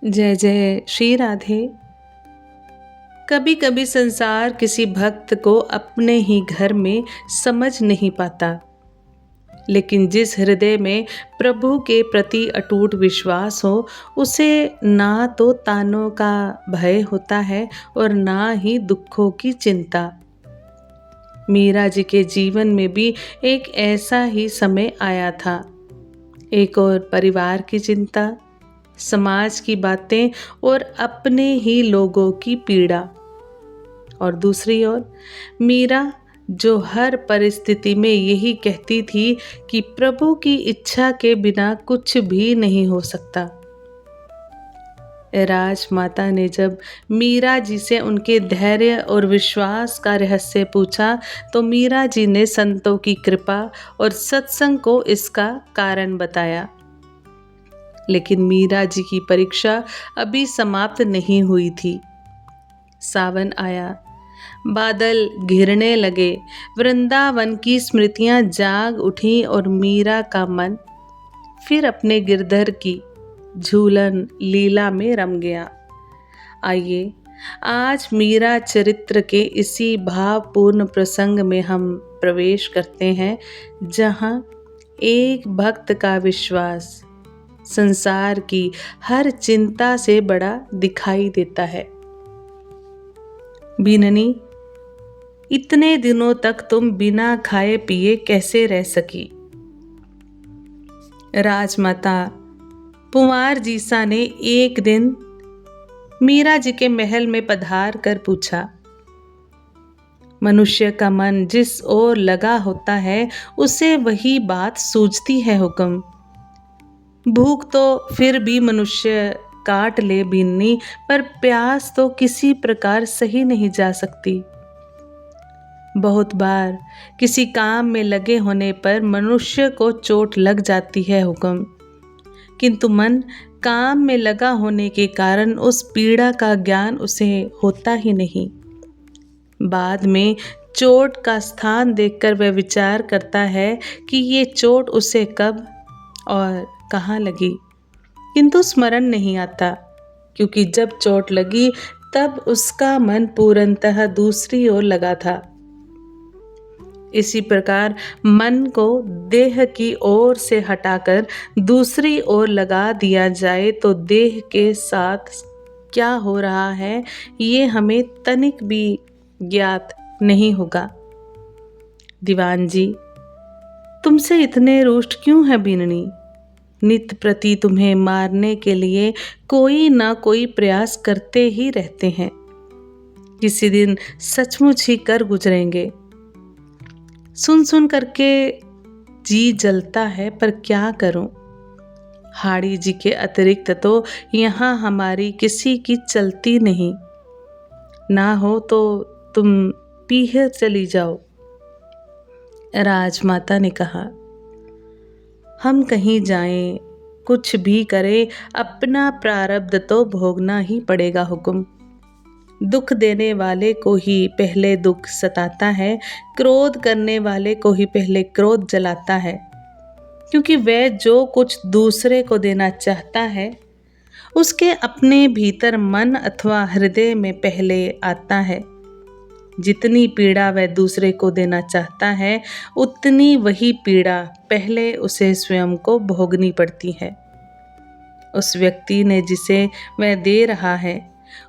जय जय श्री राधे। कभी कभी संसार किसी भक्त को अपने ही घर में समझ नहीं पाता, लेकिन जिस हृदय में प्रभु के प्रति अटूट विश्वास हो, उसे ना तो तानों का भय होता है और ना ही दुखों की चिंता। मीरा जी के जीवन में भी एक ऐसा ही समय आया था। एक और परिवार की चिंता, समाज की बातें और अपने ही लोगों की पीड़ा, और दूसरी ओर मीरा जो हर परिस्थिति में यही कहती थी कि प्रभु की इच्छा के बिना कुछ भी नहीं हो सकता। राजमाता ने जब मीरा जी से उनके धैर्य और विश्वास का रहस्य पूछा, तो मीरा जी ने संतों की कृपा और सत्संग को इसका कारण बताया। लेकिन मीरा जी की परीक्षा अभी समाप्त नहीं हुई थी। सावन आया, बादल घिरने लगे, वृंदावन की स्मृतियां जाग उठी और मीरा का मन फिर अपने गिरधर की झूलन लीला में रम गया। आइए आज मीरा चरित्र के इसी भावपूर्ण प्रसंग में हम प्रवेश करते हैं, जहां एक भक्त का विश्वास संसार की हर चिंता से बड़ा दिखाई देता है। बीननी, इतने दिनों तक तुम बिना खाए पिए कैसे रह सकी? राजमाता पुंवार जीसा ने एक दिन मीरा जी के महल में पधार कर पूछा। मनुष्य का मन जिस ओर लगा होता है, उसे वही बात सूझती है हुक्म। भूख तो फिर भी मनुष्य काट ले बीननी, पर प्यास तो किसी प्रकार सही नहीं जा सकती। बहुत बार किसी काम में लगे होने पर मनुष्य को चोट लग जाती है हुक्म, किंतु मन काम में लगा होने के कारण उस पीड़ा का ज्ञान उसे होता ही नहीं। बाद में चोट का स्थान देखकर वह विचार करता है कि ये चोट उसे कब और कहाँ लगी, किंतु स्मरण नहीं आता, क्योंकि जब चोट लगी तब उसका मन पूर्णतः दूसरी ओर लगा था। इसी प्रकार मन को देह की ओर से हटाकर दूसरी ओर लगा दिया जाए तो देह के साथ क्या हो रहा है ये हमें तनिक भी ज्ञात नहीं होगा। दीवान जी, तुमसे इतने रुष्ट क्यों है बीननी? नित प्रति तुम्हें मारने के लिए कोई ना कोई प्रयास करते ही रहते हैं। किसी दिन सचमुच ही कर गुजरेंगे। सुन सुन करके जी जलता है, पर क्या करूं? हाड़ी जी के अतिरिक्त तो यहाँ हमारी किसी की चलती नहीं। ना हो तो तुम पीहर चली जाओ। राजमाता ने कहा, हम कहीं जाएं, कुछ भी करें, अपना प्रारब्ध तो भोगना ही पड़ेगा हुक्म। दुख देने वाले को ही पहले दुख सताता है, क्रोध करने वाले को ही पहले क्रोध जलाता है, क्योंकि वह जो कुछ दूसरे को देना चाहता है उसके अपने भीतर मन अथवा हृदय में पहले आता है। जितनी पीड़ा वह दूसरे को देना चाहता है, उतनी वही पीड़ा पहले उसे स्वयं को भोगनी पड़ती है। उस व्यक्ति ने जिसे वह दे रहा है,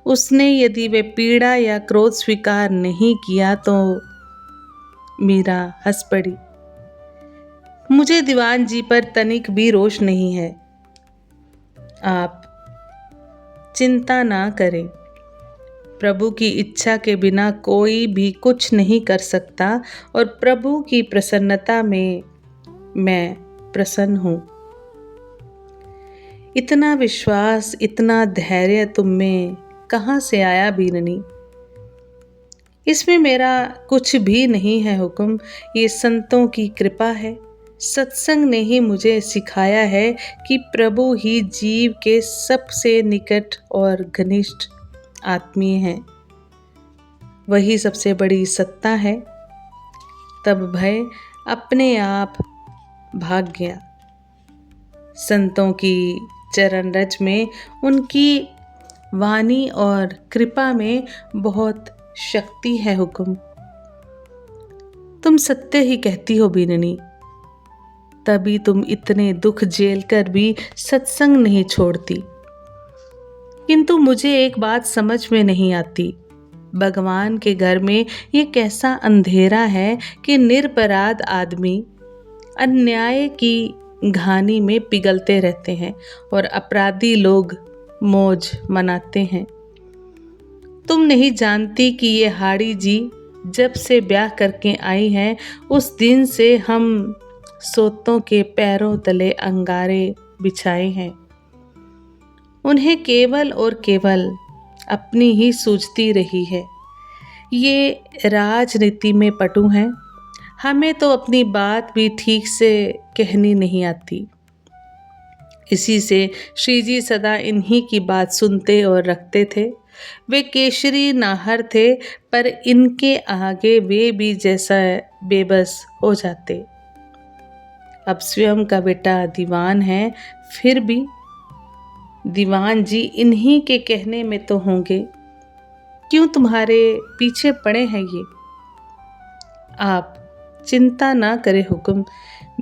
उसने यदि वह पीड़ा या क्रोध स्वीकार नहीं किया तो मीरा हंस पड़ी। मुझे दीवान जी पर तनिक भी रोष नहीं है। आप चिंता ना करें। प्रभु की इच्छा के बिना कोई भी कुछ नहीं कर सकता, और प्रभु की प्रसन्नता में मैं प्रसन्न हूँ। इतना विश्वास, इतना धैर्य तुम में कहाँ से आया बीननी? इसमें मेरा कुछ भी नहीं है हुक्म, ये संतों की कृपा है। सत्संग ने ही मुझे सिखाया है कि प्रभु ही जीव के सबसे निकट और घनिष्ठ आत्मीय हैं। वही सबसे बड़ी सत्ता है। तब भय अपने आप भाग गया। संतों की चरण रज में, उनकी वाणी और कृपा में बहुत शक्ति है हुक्म। तुम सत्य ही कहती हो बीननी, तभी तुम इतने दुख झेल कर भी सत्संग नहीं छोड़ती। किंतु मुझे एक बात समझ में नहीं आती, भगवान के घर में ये कैसा अंधेरा है कि निरपराध आदमी अन्याय की घानी में पिघलते रहते हैं और अपराधी लोग मौज मनाते हैं। तुम नहीं जानती कि ये हाड़ी जी जब से ब्याह करके आई हैं, उस दिन से हम सोतों के पैरों तले अंगारे बिछाए हैं। उन्हें केवल और केवल अपनी ही सूझती रही है। ये राजनीति में पटु हैं, हमें तो अपनी बात भी ठीक से कहनी नहीं आती। इसी से श्री जी सदा इन्हीं की बात सुनते और रखते थे। वे केशरी नाहर थे, पर इनके आगे वे भी जैसा बेबस हो जाते। अब स्वयं का बेटा दीवान है, फिर भी दीवान जी इन्हीं के कहने में तो होंगे, क्यों तुम्हारे पीछे पड़े हैं ये। आप चिंता ना करें हुक्म,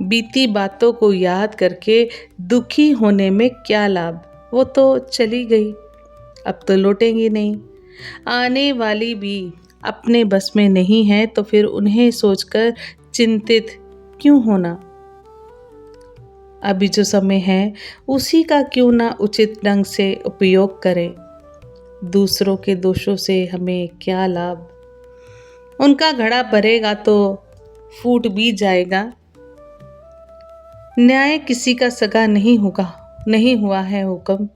बीती बातों को याद करके दुखी होने में क्या लाभ, वो तो चली गई, अब तो लौटेंगी नहीं। आने वाली भी अपने बस में नहीं है, तो फिर उन्हें सोचकर चिंतित क्यों होना। अभी जो समय है उसी का क्यों ना उचित ढंग से उपयोग करें। दूसरों के दोषों से हमें क्या लाभ, उनका घड़ा भरेगा तो फूट भी जाएगा। न्याय किसी का सगा नहीं हुआ है हुक्म।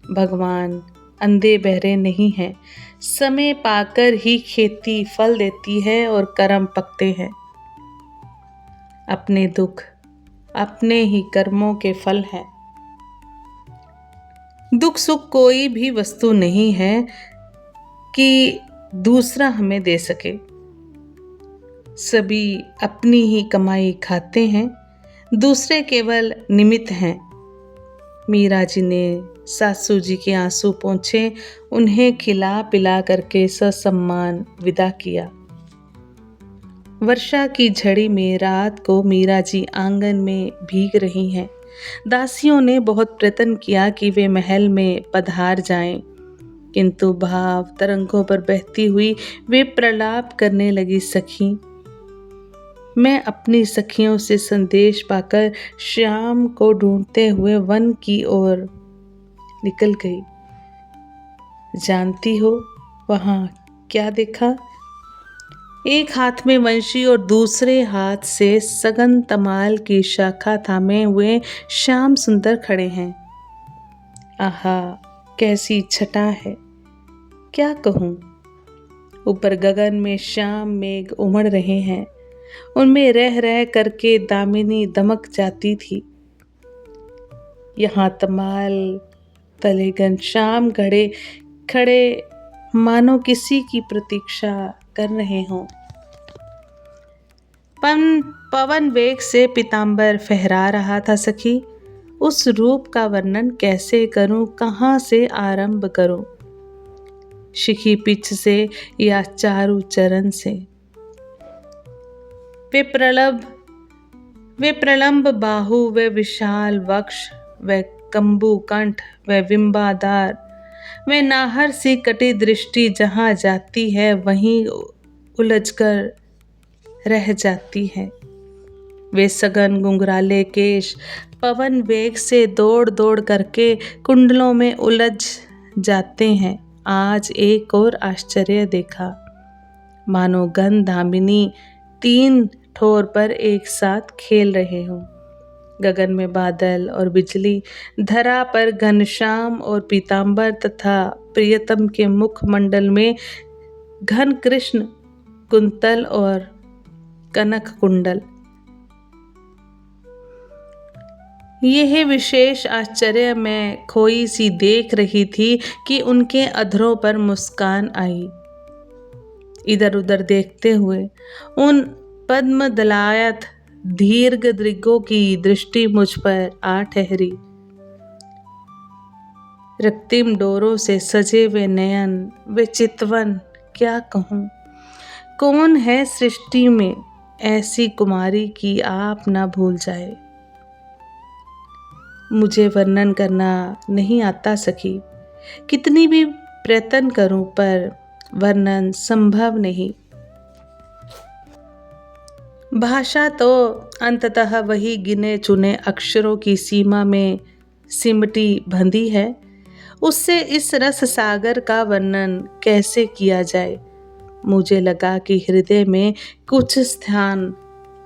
भगवान अंधे बहरे नहीं हैं, समय पाकर ही खेती फल देती है और कर्म पकते हैं। अपने दुख अपने ही कर्मों के फल हैं। दुख सुख कोई भी वस्तु नहीं है कि दूसरा हमें दे सके। सभी अपनी ही कमाई खाते हैं, दूसरे केवल निमित्त हैं। मीरा जी ने सासू जी के आंसू पोंछे, उन्हें खिला पिला करके ससम्मान विदा किया। वर्षा की झड़ी में रात को मीरा जी आंगन में भीग रही हैं। दासियों ने बहुत प्रयत्न किया कि वे महल में पधार जाएं, किंतु भाव तरंगों पर बहती हुई वे प्रलाप करने लगी। सखी, मैं अपनी सखियों से संदेश पाकर श्याम को ढूंढते हुए वन की ओर निकल गई। जानती हो वहां क्या देखा? एक हाथ में वंशी और दूसरे हाथ से सघन तमाल की शाखा थामे हुए श्याम सुंदर खड़े हैं। आहा, कैसी छटा है, क्या कहूँ। ऊपर गगन में श्याम मेघ उमड़ रहे हैं, उनमें रह रह करके दामिनी दमक जाती थी। यहाँ तमाल तले घनश्याम खड़े मानो किसी की प्रतीक्षा कर रहे हों। पवन वेग से पीतांबर फहरा रहा था। सखी, उस रूप का वर्णन कैसे करूं, कहाँ से आरंभ करूं? शिखी पिच से या चारु चरण से? वे प्रलंब बाहु, वे विशाल वक्ष, वे कंबु कंठ, वे बिंबाधार, वे नाहर सी कटी दृष्टि जहाँ जाती है वहीं उलझकर रह जाती है। वे सघन घुंघराले केश पवन वेग से दौड़ दौड़ करके कुंडलों में उलझ जाते हैं। आज एक और आश्चर्य देखा, मानो गंधामिनी 3 ठोर पर एक साथ खेल रहे हों। गगन में बादल और बिजली, धरा पर घनश्याम और पीतांबर तथा प्रियतम के मुखमंडल में घन कृष्ण कुंतल और कनक कुंडल। यह विशेष आश्चर्य मैं खोई सी देख रही थी कि उनके अधरों पर मुस्कान आई। इधर उधर देखते हुए उन पद्म दलायत दीर्घ दृगों की दृष्टि मुझ पर आ ठहरी। रक्तिम डोरों से सजे वे नयन, वे चितवन क्या कहूँ। कौन है सृष्टि में ऐसी कुमारी कि आप ना भूल जाए। मुझे वर्णन करना नहीं आता सखी, कितनी भी प्रयत्न करूं पर वर्णन संभव नहीं। भाषा तो अंततः वही गिने चुने अक्षरों की सीमा में सिमटी बंधी है, उससे इस रस सागर का वर्णन कैसे किया जाए। मुझे लगा कि हृदय में कुछ स्थान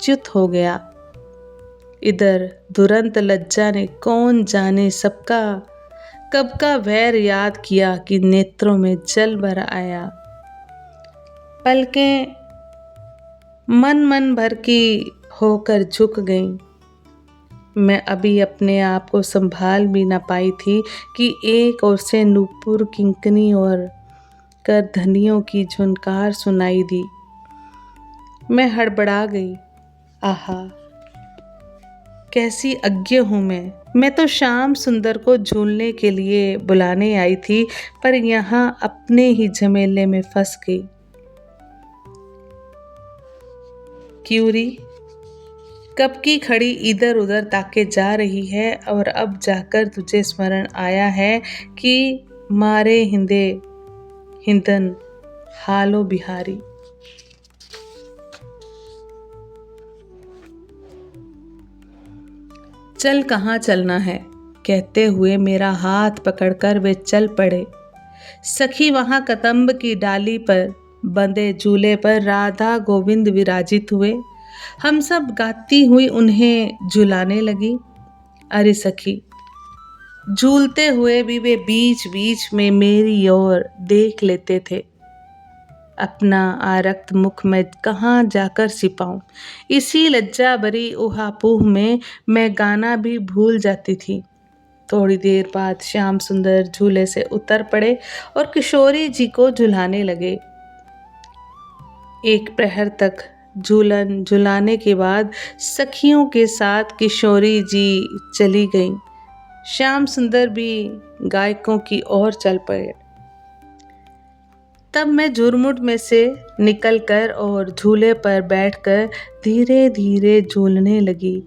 च्युत हो गया। इधर दुरंत लज्जा ने कौन जाने सबका कब का वैर याद किया कि नेत्रों में जल भर आया। पलकें मन भर की होकर झुक गईं। मैं अभी अपने आप को संभाल भी न पाई थी कि एक ओर से नूपुर किंकनी और करधनियों की झुनकार सुनाई दी। मैं हड़बड़ा गई। आहा, कैसी अज्ञ हूँ मैं तो श्याम सुंदर को झूलने के लिए बुलाने आई थी, पर यहाँ अपने ही झमेले में फंस गई। क्यूरी कब की खड़ी इधर उधर ताके जा रही है और अब जाकर तुझे स्मरण आया है कि मारे हिंदे हिंदन हालो बिहारी। चल कहाँ चलना है, कहते हुए मेरा हाथ पकड़कर वे चल पड़े। सखी वहां कदम्ब की डाली पर बंधे झूले पर राधा गोविंद विराजित हुए। हम सब गाती हुई उन्हें झुलाने लगी। अरे सखी, झूलते हुए भी वे बीच बीच में मेरी ओर देख लेते थे। अपना आरक्त मुख में कहाँ जाकर छिपाऊं। इसी लज्जा भरी ऊहापोह में मैं गाना भी भूल जाती थी। थोड़ी देर बाद श्याम सुंदर झूले से उतर पड़े और किशोरी जी को झुलाने लगे। एक प्रहर तक झूलन झुलाने के बाद सखियों के साथ किशोरी जी चली गईं। श्याम सुंदर भी गायकों की ओर चल पड़े। तब मैं झुरमुट में से निकलकर और झूले पर बैठकर धीरे धीरे झूलने लगी।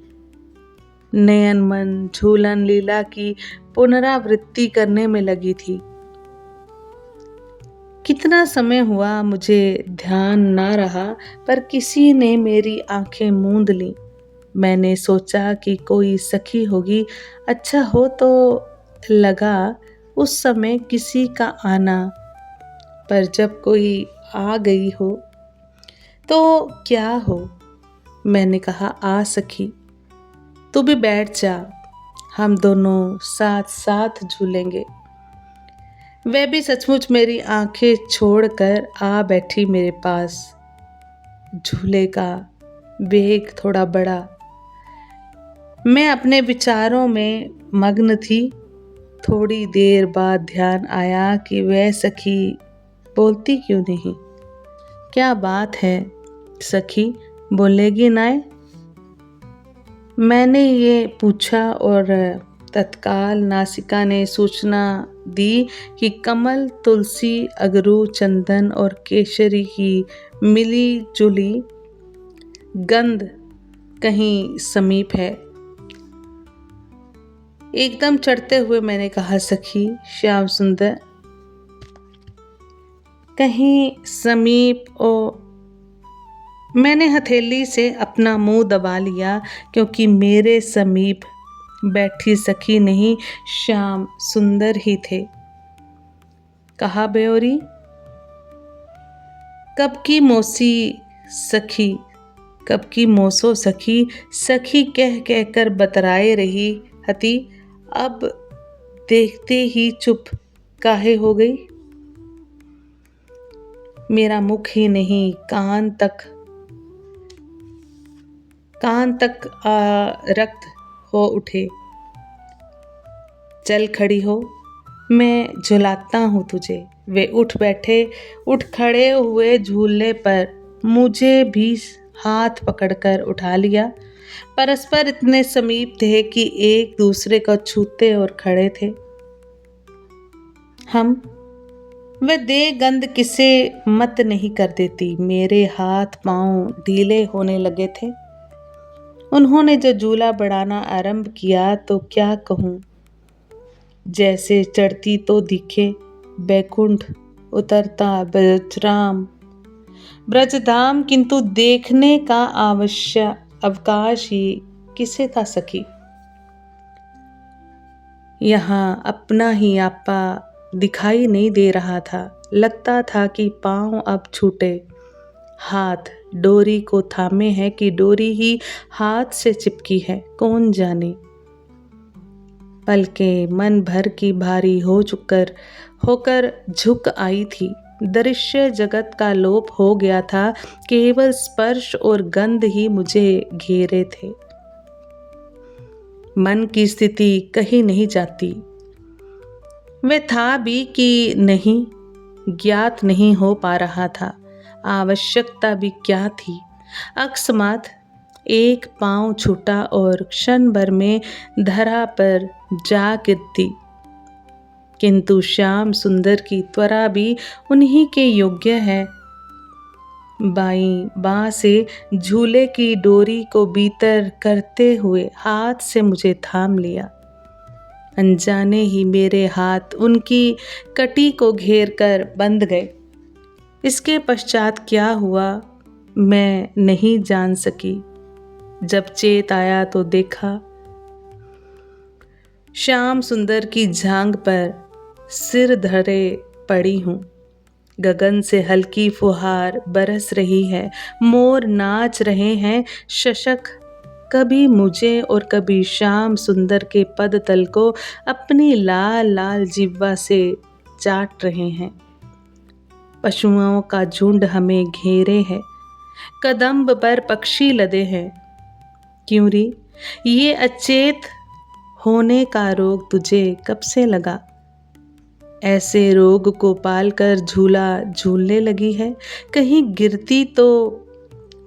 नयन मन झूलन लीला की पुनरावृत्ति करने में लगी थी। कितना समय हुआ मुझे ध्यान ना रहा, पर किसी ने मेरी आंखें मूंद ली। मैंने सोचा कि कोई सखी होगी। अच्छा हो तो लगा उस समय किसी का आना, पर जब कोई आ गई हो तो क्या हो। मैंने कहा, आ सखी, तू भी बैठ जा, हम दोनों साथ साथ झूलेंगे। वह भी सचमुच मेरी आंखें छोड़कर आ बैठी मेरे पास। झूले का वेग थोड़ा बढ़ा। मैं अपने विचारों में मग्न थी। थोड़ी देर बाद ध्यान आया कि वह सखी बोलती क्यों नहीं। क्या बात है सखी, बोलेगी ना? मैंने ये पूछा और तत्काल नासिका ने सूचना दी कि कमल, तुलसी, अगरू, चंदन और केसरी की मिली जुली गंध कहीं समीप है। एकदम चढ़ते हुए मैंने कहा, सखी, श्याम सुंदर कहीं समीप ओ। मैंने हथेली से अपना मुंह दबा लिया, क्योंकि मेरे समीप बैठी सखी नहीं, श्याम सुंदर ही थे। कहा, बेओरी, कब की मोसी सखी, कब की मोसो सखी, सखी कह कहकर बतराए रही हती, अब देखते ही चुप काहे हो गई। मेरा मुख ही नहीं कान तक रक्त हो उठे। चल खड़ी हो, मैं झुलाता हूँ तुझे। वे उठ बैठे। उठ खड़े हुए झूले पर मुझे भी हाथ पकड़कर उठा लिया। परस्पर इतने समीप थे कि एक दूसरे को छूते और खड़े थे। हम वह दे गंध किसे मत नहीं कर देती। मेरे हाथ पांव ढीले होने लगे थे। उन्होंने जो झूला बढ़ाना आरंभ किया तो क्या कहूँ, जैसे चढ़ती तो दिखे बैकुंठ, उतरता ब्रजराम ब्रजधाम, किंतु देखने का आवश्यक अवकाश ही किसे था सखी। यहाँ अपना ही आपा दिखाई नहीं दे रहा था। लगता था कि पांव अब छूटे, हाथ डोरी को थामे है कि डोरी ही हाथ से चिपकी है, कौन जाने। पलकें मन भर की भारी होकर झुक आई थी। दृश्य जगत का लोप हो गया था, केवल स्पर्श और गंध ही मुझे घेरे थे। मन की स्थिति कहीं नहीं जाती। वह था भी कि नहीं, ज्ञात नहीं हो पा रहा था। आवश्यकता भी क्या थी। अकस्मात एक पांव छूटा और क्षण भर में धरा पर जा गिरती। किंतु श्याम सुंदर की त्वरा भी उन्हीं के योग्य है। बाईं बाँ से झूले की डोरी को भीतर करते हुए हाथ से मुझे थाम लिया। अनजाने ही मेरे हाथ उनकी कटी को घेर कर बंध गए। इसके पश्चात क्या हुआ मैं नहीं जान सकी। जब चेत आया तो देखा श्याम सुंदर की जांघ पर सिर धरे पड़ी हूँ। गगन से हल्की फुहार बरस रही है, मोर नाच रहे हैं, शशक कभी मुझे और कभी श्याम सुंदर के पद तल को अपनी लाल लाल जिह्वा से चाट रहे हैं। पशुओं का झुंड हमें घेरे है, कदम्ब पर पक्षी लदे हैं। क्यों री, ये अचेत होने का रोग तुझे कब से लगा? ऐसे रोग को पालकर झूला झूलने लगी है। कहीं गिरती तो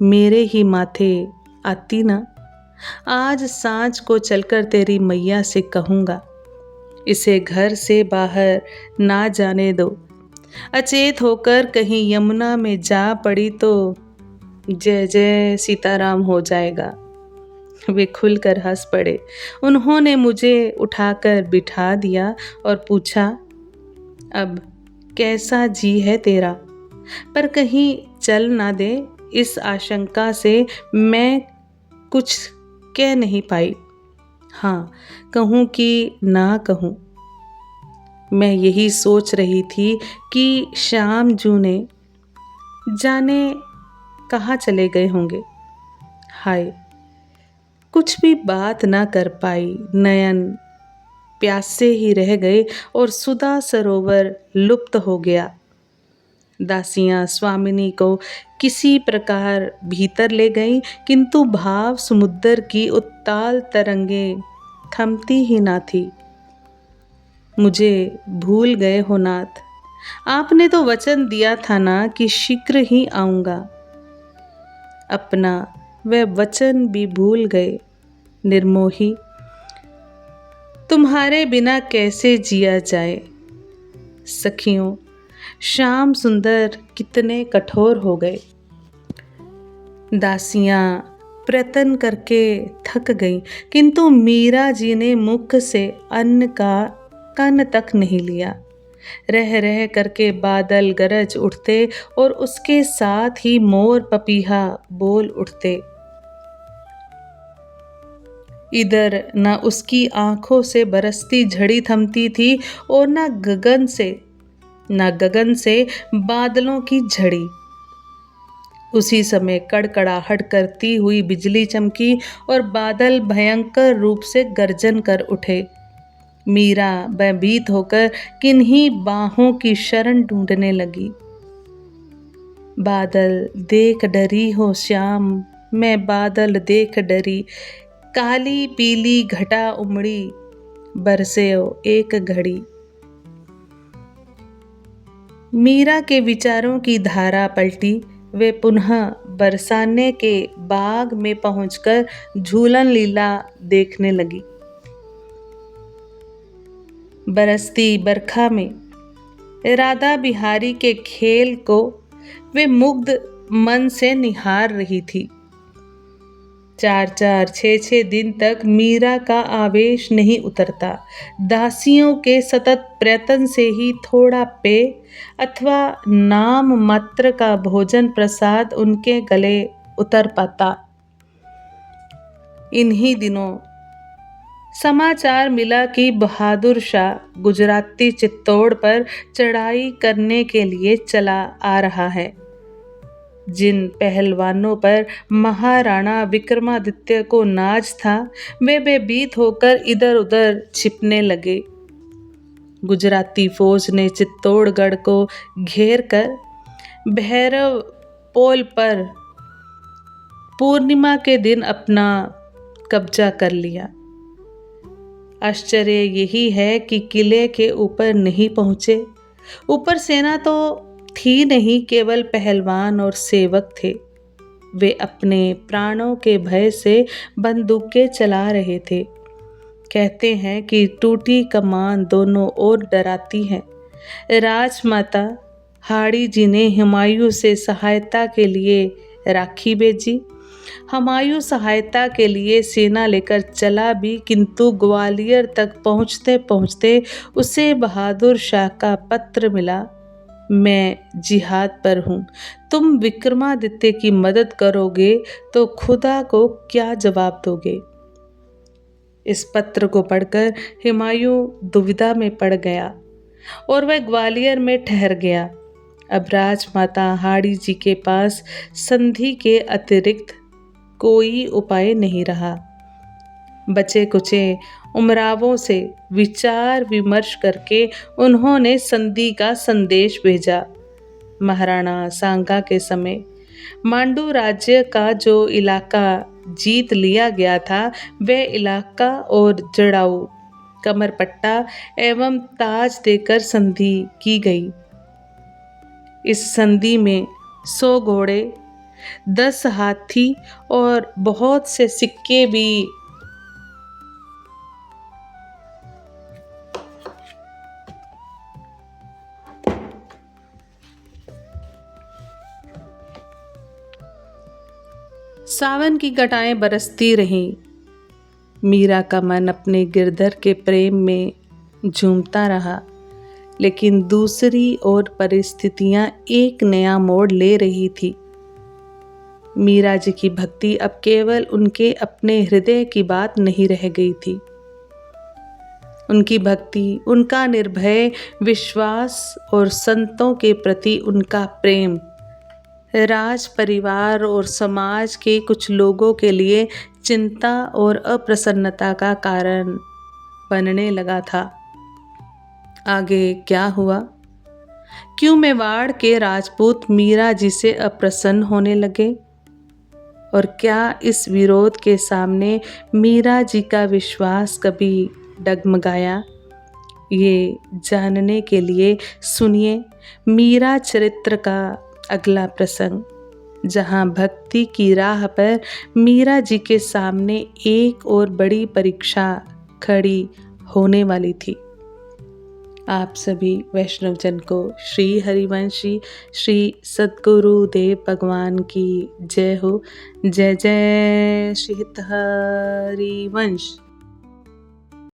मेरे ही माथे आती ना। आज सांझ को चलकर तेरी मैया से कहूँगा, इसे घर से बाहर ना जाने दो। अचेत होकर कहीं यमुना में जा पड़ी तो जय जय सीताराम हो जाएगा। वे खुलकर हंस पड़े। उन्होंने मुझे उठाकर बिठा दिया और पूछा, अब कैसा जी है तेरा? पर कहीं चल ना दे, इस आशंका से मैं कुछ कह नहीं पाई। हाँ, कहूँ कि ना कहूँ, मैं यही सोच रही थी कि श्याम जू ने जाने कहाँ चले गए होंगे। हाय, कुछ भी बात ना कर पाई। नयन प्यासे ही रह गए और सुधा सरोवर लुप्त हो गया। दासियां स्वामिनी को किसी प्रकार भीतर ले गईं, किंतु भाव समुद्र की उत्ताल तरंगें थमती ही ना थी। मुझे भूल गए हो नाथ, आपने तो वचन दिया था ना कि शीघ्र ही आऊंगा। अपना वह वचन भी भूल गए। निर्मोही, तुम्हारे बिना कैसे जिया जाए। सखियों, श्याम सुंदर कितने कठोर हो गए। दासियां प्रयत्न करके थक गईं, किंतु मीरा जी ने मुख से अन्न का कण तक नहीं लिया। रह रह करके बादल गरज उठते और उसके साथ ही मोर पपीहा बोल उठते। इधर न उसकी आंखों से बरसती झड़ी थमती थी और न गगन से बादलों की झड़ी। उसी समय कड़कड़ाहट करती हुई बिजली चमकी और बादल भयंकर रूप से गर्जन कर उठे। मीरा भयभीत होकर किन्हीं बाहों की शरण ढूंढने लगी। बादल देख डरी हो श्याम, मैं बादल देख डरी। काली पीली घटा उमड़ी, बरसे एक घड़ी। मीरा के विचारों की धारा पलटी। वे पुनः बरसाने के बाग में पहुंचकर झूलन लीला देखने लगी। बरसती बरखा में राधा बिहारी के खेल को वे मुग्ध मन से निहार रही थी। 4-4, 6-6 दिन तक मीरा का आवेश नहीं उतरता। दासियों के सतत प्रयत्न से ही थोड़ा पेय अथवा नाम मात्र का भोजन प्रसाद उनके गले उतर पाता। इन्हीं दिनों समाचार मिला कि बहादुर शाह गुजराती चित्तौड़ पर चढ़ाई करने के लिए चला आ रहा है। जिन पहलवानों पर महाराणा विक्रमादित्य को नाज था, वे बेभीत होकर इधर उधर छिपने लगे। गुजराती फौज ने चित्तौड़गढ़ को घेर कर भैरव पोल पर पूर्णिमा के दिन अपना कब्जा कर लिया। आश्चर्य यही है कि किले के ऊपर नहीं पहुंचे। ऊपर सेना तो थी नहीं, केवल पहलवान और सेवक थे। वे अपने प्राणों के भय से बंदूकें चला रहे थे। कहते हैं कि टूटी कमान दोनों ओर डराती है। राजमाता हाड़ी जी ने हुमायूं से सहायता के लिए राखी भेजी। हुमायूं सहायता के लिए सेना लेकर चला भी, किंतु ग्वालियर तक पहुंचते पहुंचते उसे बहादुर शाह का पत्र मिला। मैं जिहाद पर हूँ, तुम विक्रमादित्य की मदद करोगे तो खुदा को क्या जवाब दोगे। इस पत्र को पढ़कर हुमायूं दुविधा में पड़ गया और वह ग्वालियर में ठहर गया। अब राजमाता हाड़ी जी के पास संधि के अतिरिक्त कोई उपाय नहीं रहा। बचे कुचे उमरावों से विचार विमर्श करके उन्होंने संधि का संदेश भेजा। महाराणा सांगा के समय मांडू राज्य का जो इलाका जीत लिया गया था, वह इलाका और जड़ाऊ कमरपट्टा एवं ताज देकर संधि की गई। इस संधि में 100 घोड़े, 10 हाथी और बहुत से सिक्के भी सावन की घटाएं बरसती रहीं। मीरा का मन अपने गिरधर के प्रेम में झूमता रहा, लेकिन दूसरी ओर परिस्थितियां एक नया मोड़ ले रही थी। मीरा जी की भक्ति अब केवल उनके अपने हृदय की बात नहीं रह गई थी। उनकी भक्ति, उनका निर्भय विश्वास और संतों के प्रति उनका प्रेम राज परिवार और समाज के कुछ लोगों के लिए चिंता और अप्रसन्नता का कारण बनने लगा था। आगे क्या हुआ? क्यों मेवाड़ के राजपूत मीरा जी से अप्रसन्न होने लगे? और क्या इस विरोध के सामने मीरा जी का विश्वास कभी डगमगाया? ये जानने के लिए सुनिए मीरा चरित्र का अगला प्रसंग, जहां भक्ति की राह पर मीरा जी के सामने एक और बड़ी परीक्षा खड़ी होने वाली थी। आप सभी वैष्णवजन को श्री हरिवंशी श्री सद्गुरु देव भगवान की जय हो। जय जय श्री हरिवंश।